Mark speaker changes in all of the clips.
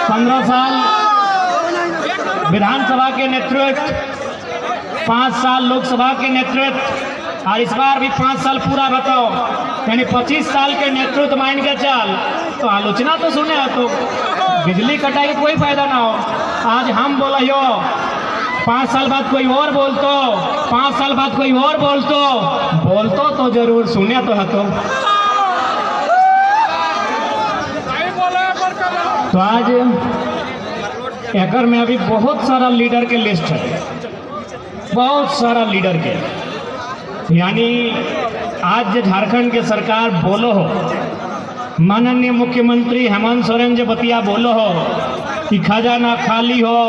Speaker 1: 15 साल विधानसभा के नेतृत्व, 5 साल लोकसभा के नेतृत्व और इस बार भी 5 साल पूरा बताओ, यानी 25 साल के नेतृत्व मान के चल। तो आलोचना तो सुने तो बिजली कटाई का कोई फायदा ना हो। आज हम बोला यो 5 साल बाद कोई और बोलतो, 5 साल बाद कोई और बोलतो तो जरूर सुने तो हतो। तो आज एकर में अभी बहुत सारा लीडर के लिस्ट है, बहुत सारा लीडर के, यानी आज जो झारखंड के सरकार बोलो हो, माननीय मुख्यमंत्री हेमंत सोरेन जो बतिया बोलो हो कि खजाना खाली हो,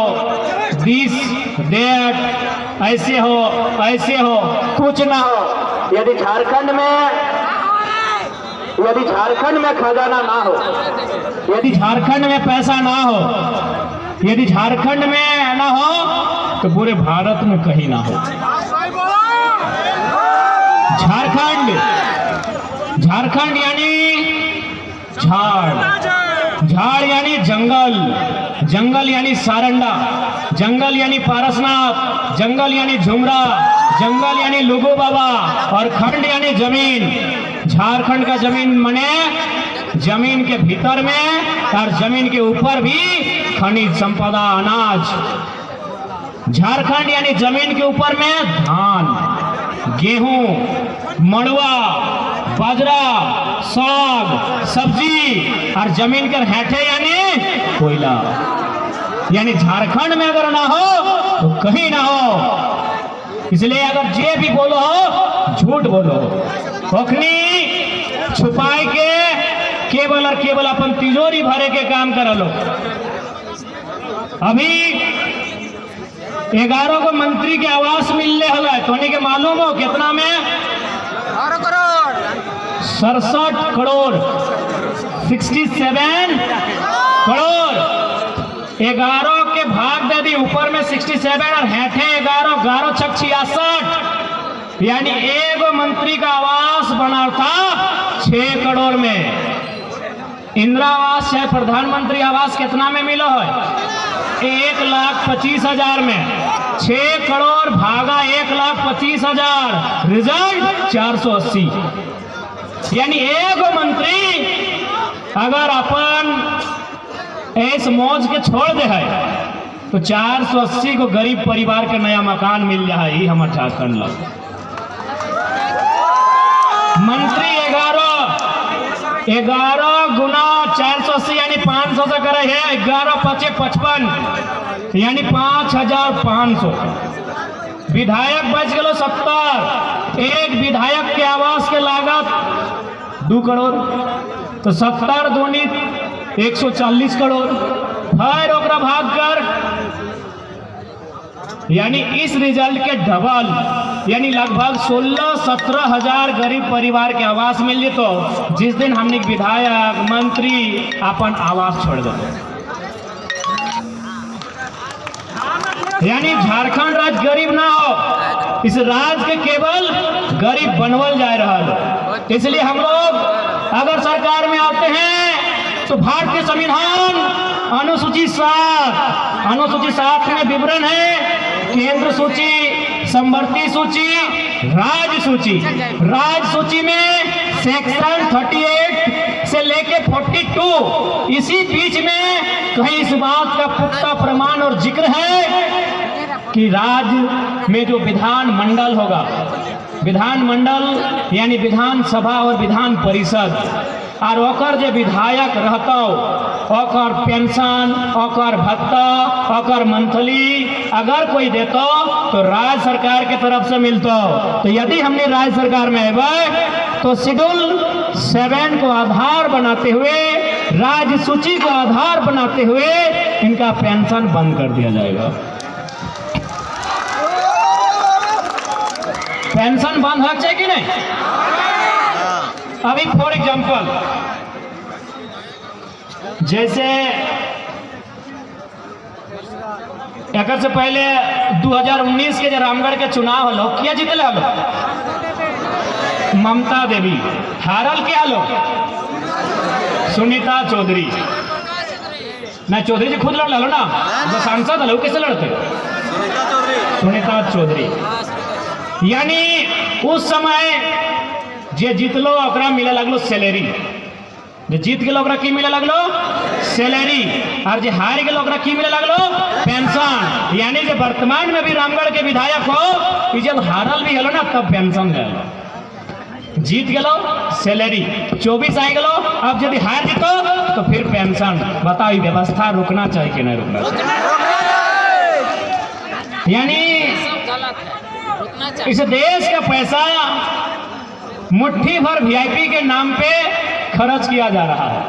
Speaker 1: दिस दैट, ऐसे हो, कुछ ना हो। यदि झारखंड में खजाना ना हो, यदि झारखंड में पैसा ना हो, यदि झारखंड में ना हो तो पूरे भारत में कहीं ना हो। झारखंड यानी झाड़ यानी जंगल यानी सारंडा, जंगल यानी पारसनाथ, जंगल यानी झुमरा, जंगल यानी लुगू बाबा और खंड यानी जमीन। झारखंड का जमीन मने जमीन के भीतर में और जमीन के ऊपर भी खनिज संपदा, अनाज। झारखंड यानी जमीन के ऊपर में धान, गेहूं, मड़ुआ, बाजरा, साग, सब्जी और जमीन के हेठे यानी कोयला। यानी झारखंड में अगर ना हो तो कहीं ना हो। इसलिए अगर जे भी बोलो हो झूठ बोलो, ओखनी छुपाए के केवल अपन तिजोरी भरे के काम कर लो। अभी 11 को मंत्री के आवास मिलने हला तो के मालूम हो कितना में? 67 करोड़, 67 करोड़। 11 के भाग दे दी, ऊपर में 67 और हेठे 11 छक 66, यानी एक मंत्री का आवास बना था 6 करोड़ में। इंदिरा आवास चाहे प्रधानमंत्री आवास कितना में मिला है? 1,25,000 में। 6 करोड़ भागा 1,25,000, रिजल्ट 480। यानी एक मंत्री अगर अपन ऐस मौज के छोड़ दे है तो 480 को गरीब परिवार के नया मकान मिल जाए। ही हमारे झारखंड लोग मंत्री 11 गुना 480 यानी 500 से करे है। 11 5 55 यानी 5,500। विधायक बच गए 70। एक विधायक के आवास के लागत 2 करोड़, तो 70 दूनी 140 करोड़। फिर ओकरा भाग कर, यानी इस रिजल्ट के डबल, यानी लगभग 16-17 हजार गरीब परिवार के आवास मिल जेतो जिस दिन हमने विधायक मंत्री अपन आवास छोड़ दो। यानी झारखंड राज्य गरीब ना हो, इस राज्य के केवल गरीब बनवल जा रहा है। इसलिए हम लोग अगर सरकार में आते हैं तो भारतीय संविधान अनुसूची 7 में विवरण है केंद्र सूची, समवर्ती सूची, राज्य सूची। राज्य सूची में सेक्शन 38 से लेके 42, इसी बीच में कहीं इस बात का पुख्ता प्रमाण और जिक्र है कि राज्य में जो विधान मंडल होगा, विधान मंडल यानी विधानसभा और विधान परिषद, और ओकर जो विधायक रहता ओकर पेंशन, ओकर भत्ता, ओकर मंथली अगर कोई देता तो राज्य सरकार के तरफ से मिलता। तो यदि हमने राज्य सरकार में आए तो शेड्यूल 7 को आधार बनाते हुए, राज्य सूची को आधार बनाते हुए इनका पेंशन बंद कर दिया जाएगा। पेंशन बंद हो चाहिए कि नहीं? अभी फॉर एग्जाम्पल जैसे एक से पहले 2019 के जो रामगढ़ के चुनाव हलो, क्या जीतल हलो? ममता देवी। हारल क्या हलो? सुनीता चौधरी। ना चौधरी जी खुद लड़ लो ना, जो सांसद है कैसे लड़ते? सुनीता चौधरी। यानी उस समय जे जीतलो ओकरा मिले लगलो सैलरी, जे जीत गेलो ओकरा की मिले लगलो सैलरी, और जे हार गेलो ओकरा की मिले लगलो पेंशन। यानी जे वर्तमान में भी रामगढ़ के विधायक हो, जब हारल भी हलो ना तब पेंशन देलो, जीत गेलो सैलरी, 24 आ गेलो, अब यदि हार जीतो तो फिर पेंशन। बताओ व्यवस्था रुकना चाहिए कि नहीं रुकना चाहिए? यानी इस देश का पैसा मुट्ठी भर वीआईपी के नाम पे खर्च किया जा रहा है।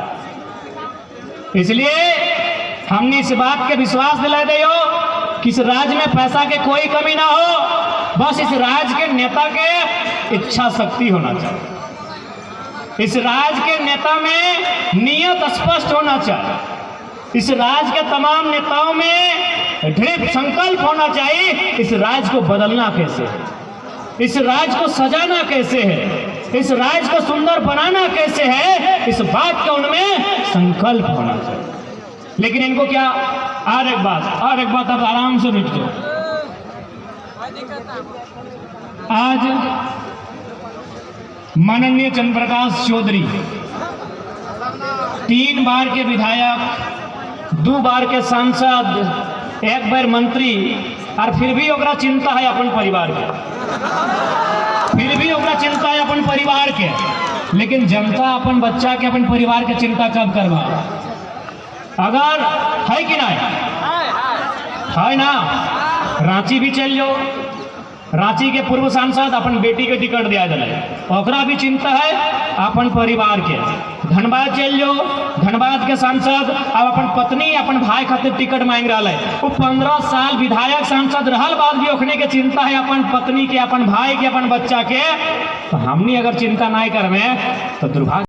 Speaker 1: इसलिए हमने इस बात के विश्वास दिला दे कि इस राज्य में पैसा के कोई कमी ना हो, बस इस राज्य के नेता के इच्छा शक्ति होना चाहिए, इस राज्य के नेता में नियत स्पष्ट होना चाहिए, इस राज्य के तमाम नेताओं में दृढ़ संकल्प होना चाहिए इस राज्य को बदलना कैसे है, इस राज्य को सजाना कैसे है, इस राज्य को सुंदर बनाना कैसे है, इस बात का उनमें संकल्प होना चाहिए। लेकिन इनको क्या, और एक बात अब आराम से रुक जाओ। आज माननीय चंद्र प्रकाश चौधरी 3 बार के विधायक, 2 बार के सांसद, 1 बार मंत्री, और फिर भी ओकरा चिंता है अपन परिवार के, फिर भी ओकरा चिंता है अपन परिवार के। लेकिन जनता अपन बच्चा के, अपन परिवार के चिंता कब करवा? अगर है कि नहीं है ना, रांची भी चल जाओ, रांची के पूर्व सांसद अपन बेटी के टिकट दिया दिले, ओकरा भी चिंता है अपन परिवार के। धनबाद चल जाओ, धनबाद के सांसद अब अपन पत्नी अपन भाई खातिर टिकट मांग रहा है। वो 15 साल विधायक सांसद रहल बाद भी ओखने के चिंता है अपन पत्नी के, अपन भाई के, अपन बच्चा के। तो हमनी अगर चिंता नहीं करवे तो दुर्भाग्य।